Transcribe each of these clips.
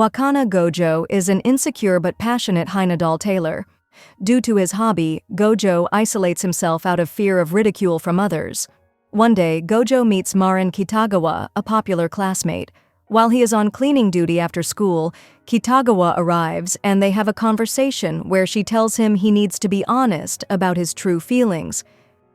Wakana Gojo is an insecure but passionate Hynadol tailor. Due to his hobby, Gojo isolates himself out of fear of ridicule from others. One day, Gojo meets Marin Kitagawa, a popular classmate. While he is on cleaning duty after school, Kitagawa arrives and they have a conversation where she tells him he needs to be honest about his true feelings.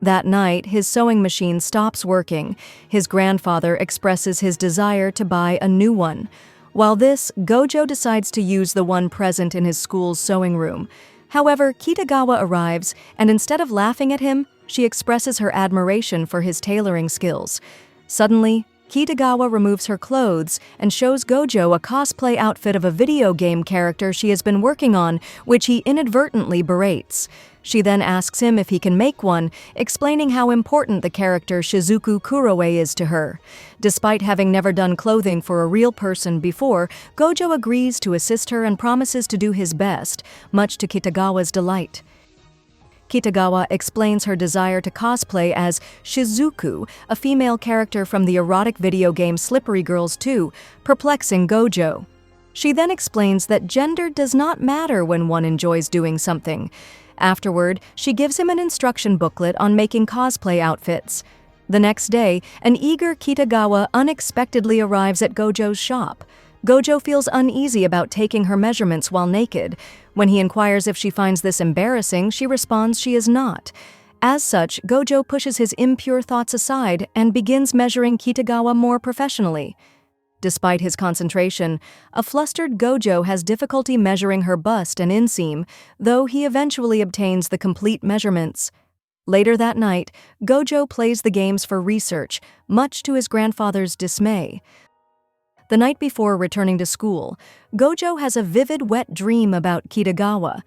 That night, his sewing machine stops working. His grandfather expresses his desire to buy a new one. While this, Gojo decides to use the one present in his school's sewing room. However, Kitagawa arrives, and instead of laughing at him, she expresses her admiration for his tailoring skills. Suddenly, Kitagawa removes her clothes and shows Gojo a cosplay outfit of a video game character she has been working on, which he inadvertently berates. She then asks him if he can make one, explaining how important the character Shizuku Kuroe is to her. Despite having never done clothing for a real person before, Gojo agrees to assist her and promises to do his best, much to Kitagawa's delight. Kitagawa explains her desire to cosplay as Shizuku, a female character from the erotic video game Slippery Girls 2, perplexing Gojo. She then explains that gender does not matter when one enjoys doing something. Afterward, she gives him an instruction booklet on making cosplay outfits. The next day, an eager Kitagawa unexpectedly arrives at Gojo's shop. Gojo feels uneasy about taking her measurements while naked. When he inquires if she finds this embarrassing, she responds she is not. As such, Gojo pushes his impure thoughts aside and begins measuring Kitagawa more professionally. Despite his concentration, a flustered Gojo has difficulty measuring her bust and inseam, though he eventually obtains the complete measurements. Later that night, Gojo plays the games for research, much to his grandfather's dismay. The night before returning to school, Gojo has a vivid wet dream about Kitagawa.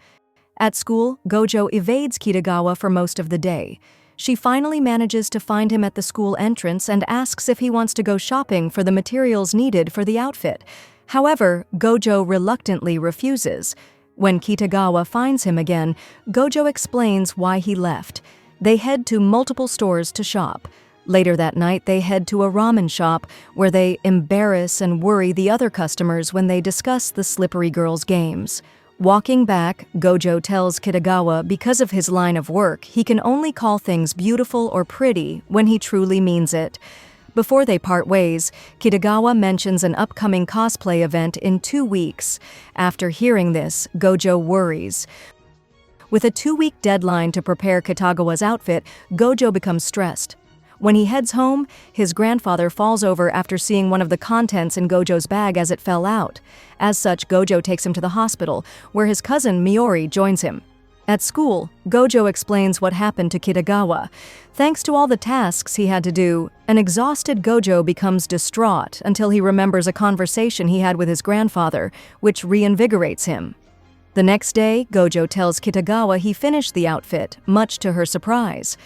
At school, Gojo evades Kitagawa for most of the day. She finally manages to find him at the school entrance and asks if he wants to go shopping for the materials needed for the outfit. However, Gojo reluctantly refuses. When Kitagawa finds him again, Gojo explains why he left. They head to multiple stores to shop. Later that night, they head to a ramen shop where they embarrass and worry the other customers when they discuss the Slippery Girls games. Walking back, Gojo tells Kitagawa because of his line of work, he can only call things beautiful or pretty when he truly means it. Before they part ways, Kitagawa mentions an upcoming cosplay event in 2 weeks. After hearing this, Gojo worries. With a 2-week deadline to prepare Kitagawa's outfit, Gojo becomes stressed. When he heads home, his grandfather falls over after seeing one of the contents in Gojo's bag as it fell out. As such, Gojo takes him to the hospital, where his cousin Miori joins him. At school, Gojo explains what happened to Kitagawa. Thanks to all the tasks he had to do, an exhausted Gojo becomes distraught until he remembers a conversation he had with his grandfather, which reinvigorates him. The next day, Gojo tells Kitagawa he finished the outfit, much to her surprise.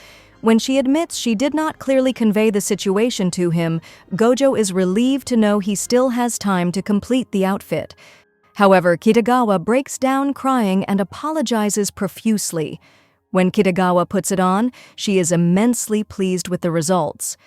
When she admits she did not clearly convey the situation to him, Gojo is relieved to know he still has time to complete the outfit. However, Kitagawa breaks down crying and apologizes profusely. When Kitagawa puts it on, she is immensely pleased with the results.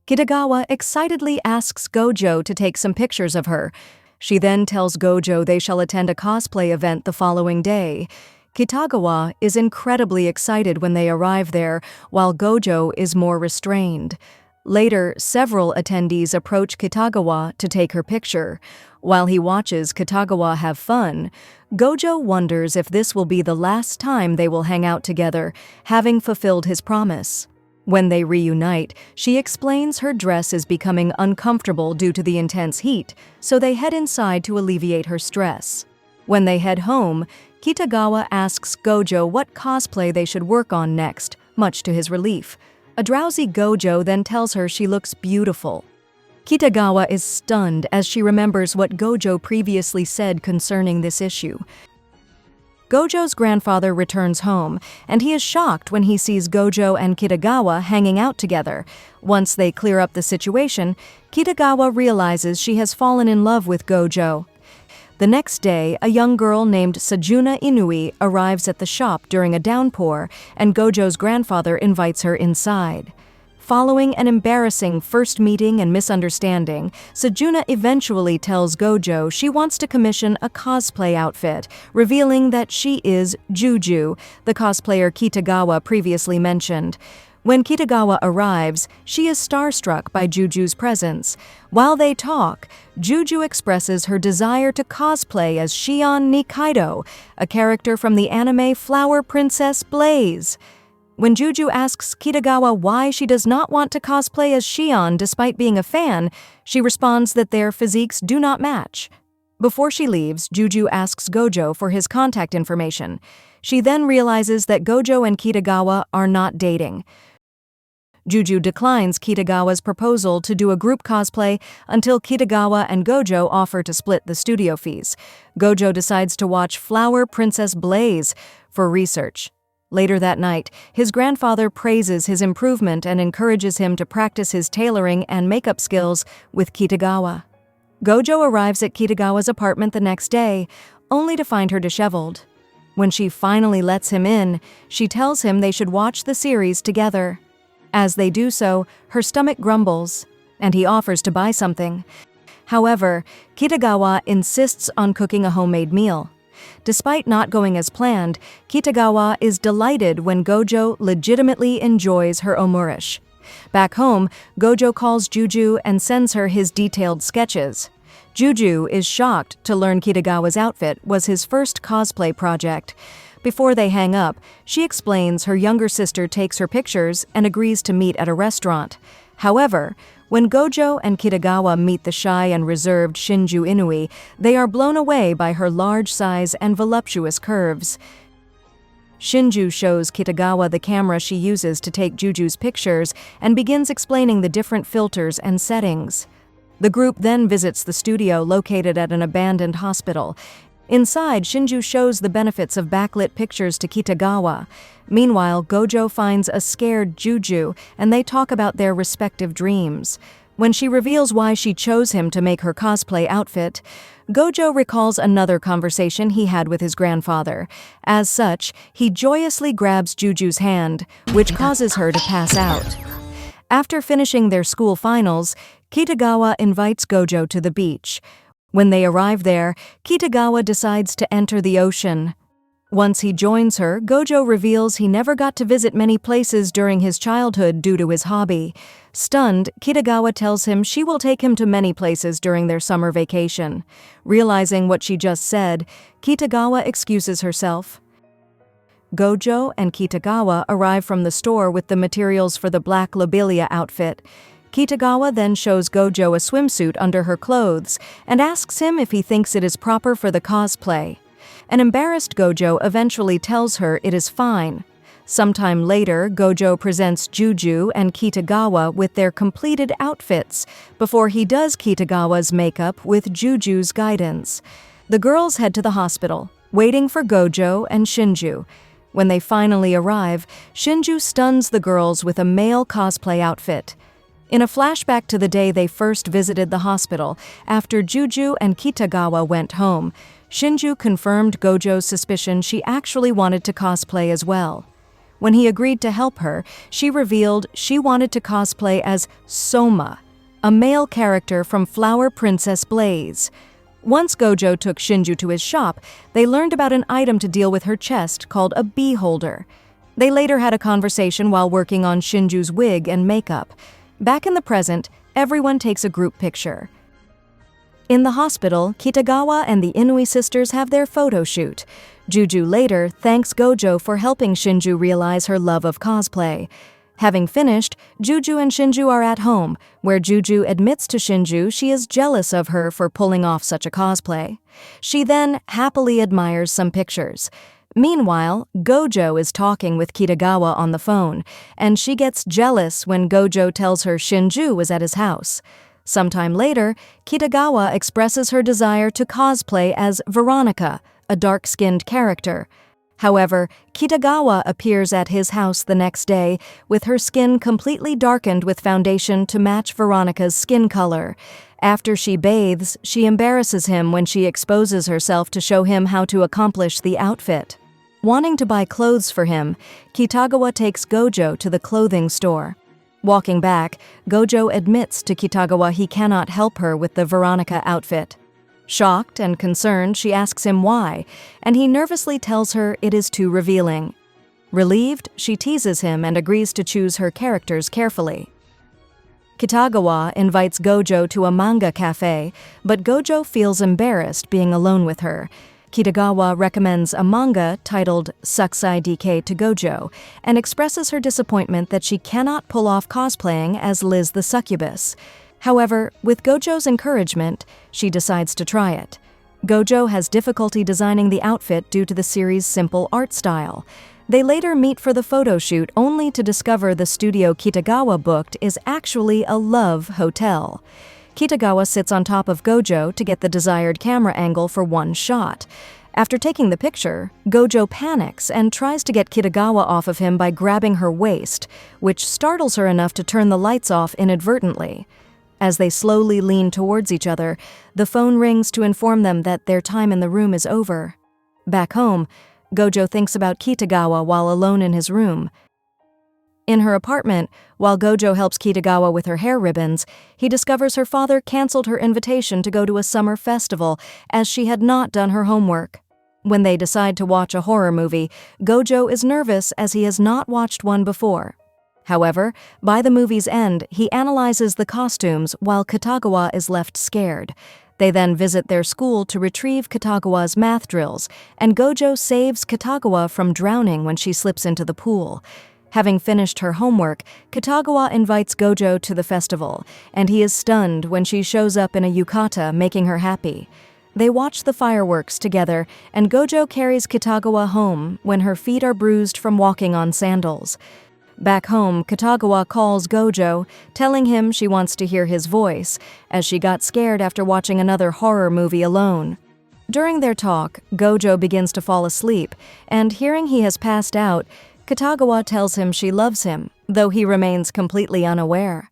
Kitagawa excitedly asks Gojo to take some pictures of her. She then tells Gojo they shall attend a cosplay event the following day. Kitagawa is incredibly excited when they arrive there, while Gojo is more restrained. Later, several attendees approach Kitagawa to take her picture. While he watches Kitagawa have fun, Gojo wonders if this will be the last time they will hang out together, having fulfilled his promise. When they reunite, she explains her dress is becoming uncomfortable due to the intense heat, so they head inside to alleviate her stress. When they head home, Kitagawa asks Gojo what cosplay they should work on next, much to his relief. A drowsy Gojo then tells her she looks beautiful. Kitagawa is stunned as she remembers what Gojo previously said concerning this issue. Gojo's grandfather returns home, and he is shocked when he sees Gojo and Kitagawa hanging out together. Once they clear up the situation, Kitagawa realizes she has fallen in love with Gojo. The next day, a young girl named Sajuna Inui arrives at the shop during a downpour, and Gojo's grandfather invites her inside. Following an embarrassing first meeting and misunderstanding, Sejuna eventually tells Gojo she wants to commission a cosplay outfit, revealing that she is Juju, the cosplayer Kitagawa previously mentioned. When Kitagawa arrives, she is starstruck by Juju's presence. While they talk, Juju expresses her desire to cosplay as Shion Nikaido, a character from the anime Flower Princess Blaze. When Juju asks Kitagawa why she does not want to cosplay as Shion despite being a fan, she responds that their physiques do not match. Before she leaves, Juju asks Gojo for his contact information. She then realizes that Gojo and Kitagawa are not dating. Juju declines Kitagawa's proposal to do a group cosplay until Kitagawa and Gojo offer to split the studio fees. Gojo decides to watch Flower Princess Blaze for research. Later that night, his grandfather praises his improvement and encourages him to practice his tailoring and makeup skills with Kitagawa. Gojo arrives at Kitagawa's apartment the next day, only to find her disheveled. When she finally lets him in, she tells him they should watch the series together. As they do so, her stomach grumbles, and he offers to buy something. However, Kitagawa insists on cooking a homemade meal. Despite not going as planned, Kitagawa is delighted when Gojo legitimately enjoys her omurish. Back home, Gojo calls Juju and sends her his detailed sketches. Juju is shocked to learn Kitagawa's outfit was his first cosplay project. Before they hang up, she explains her younger sister takes her pictures and agrees to meet at a restaurant. However, when Gojo and Kitagawa meet the shy and reserved Shinju Inui, they are blown away by her large size and voluptuous curves. Shinju shows Kitagawa the camera she uses to take Juju's pictures and begins explaining the different filters and settings. The group then visits the studio located at an abandoned hospital. Inside, Shinju shows the benefits of backlit pictures to Kitagawa. Meanwhile, Gojo finds a scared Juju, and they talk about their respective dreams. When she reveals why she chose him to make her cosplay outfit, Gojo recalls another conversation he had with his grandfather. As such, he joyously grabs Juju's hand, which causes her to pass out. After finishing their school finals, Kitagawa invites Gojo to the beach. When they arrive there, Kitagawa decides to enter the ocean. Once he joins her, Gojo reveals he never got to visit many places during his childhood due to his hobby. Stunned, Kitagawa tells him she will take him to many places during their summer vacation. Realizing what she just said, Kitagawa excuses herself. Gojo and Kitagawa arrive from the store with the materials for the black lobelia outfit. Kitagawa then shows Gojo a swimsuit under her clothes and asks him if he thinks it is proper for the cosplay. An embarrassed Gojo eventually tells her it is fine. Sometime later, Gojo presents Juju and Kitagawa with their completed outfits before he does Kitagawa's makeup with Juju's guidance. The girls head to the hospital, waiting for Gojo and Shinju. When they finally arrive, Shinju stuns the girls with a male cosplay outfit. In a flashback to the day they first visited the hospital, after Juju and Kitagawa went home, Shinju confirmed Gojo's suspicion she actually wanted to cosplay as well. When he agreed to help her, she revealed she wanted to cosplay as Soma, a male character from Flower Princess Blaze. Once Gojo took Shinju to his shop, they learned about an item to deal with her chest called a bee holder. They later had a conversation while working on Shinju's wig and makeup. Back in the present, everyone takes a group picture. In the hospital, Kitagawa and the Inui sisters have their photo shoot. Juju later thanks Gojo for helping Shinju realize her love of cosplay. Having finished, Juju and Shinju are at home, where Juju admits to Shinju she is jealous of her for pulling off such a cosplay. She then happily admires some pictures. Meanwhile, Gojo is talking with Kitagawa on the phone, and she gets jealous when Gojo tells her Shinju was at his house. Sometime later, Kitagawa expresses her desire to cosplay as Veronica, a dark-skinned character. However, Kitagawa appears at his house the next day with her skin completely darkened with foundation to match Veronica's skin color. After she bathes, she embarrasses him when she exposes herself to show him how to accomplish the outfit. Wanting to buy clothes for him, Kitagawa takes Gojo to the clothing store. Walking back, Gojo admits to Kitagawa he cannot help her with the Veronica outfit. Shocked and concerned, she asks him why, and he nervously tells her it is too revealing. Relieved, she teases him and agrees to choose her characters carefully. Kitagawa invites Gojo to a manga cafe, but Gojo feels embarrassed being alone with her. Kitagawa recommends a manga titled Sucksai DK to Gojo and expresses her disappointment that she cannot pull off cosplaying as Liz the Succubus. However, with Gojo's encouragement, she decides to try it. Gojo has difficulty designing the outfit due to the series' simple art style. They later meet for the photo shoot only to discover the studio Kitagawa booked is actually a love hotel. Kitagawa sits on top of Gojo to get the desired camera angle for one shot. After taking the picture, Gojo panics and tries to get Kitagawa off of him by grabbing her waist, which startles her enough to turn the lights off inadvertently. As they slowly lean towards each other, the phone rings to inform them that their time in the room is over. Back home, Gojo thinks about Kitagawa while alone in his room. In her apartment, while Gojo helps Kitagawa with her hair ribbons, he discovers her father canceled her invitation to go to a summer festival as she had not done her homework. When they decide to watch a horror movie, Gojo is nervous as he has not watched one before. However, by the movie's end, he analyzes the costumes while Kitagawa is left scared. They then visit their school to retrieve Kitagawa's math drills, and Gojo saves Kitagawa from drowning when she slips into the pool. Having finished her homework, Kitagawa invites Gojo to the festival, and he is stunned when she shows up in a yukata, making her happy. They watch the fireworks together, and Gojo carries Kitagawa home when her feet are bruised from walking on sandals. Back home, Kitagawa calls Gojo, telling him she wants to hear his voice, as she got scared after watching another horror movie alone. During their talk, Gojo begins to fall asleep, and hearing he has passed out, Kitagawa tells him she loves him, though he remains completely unaware.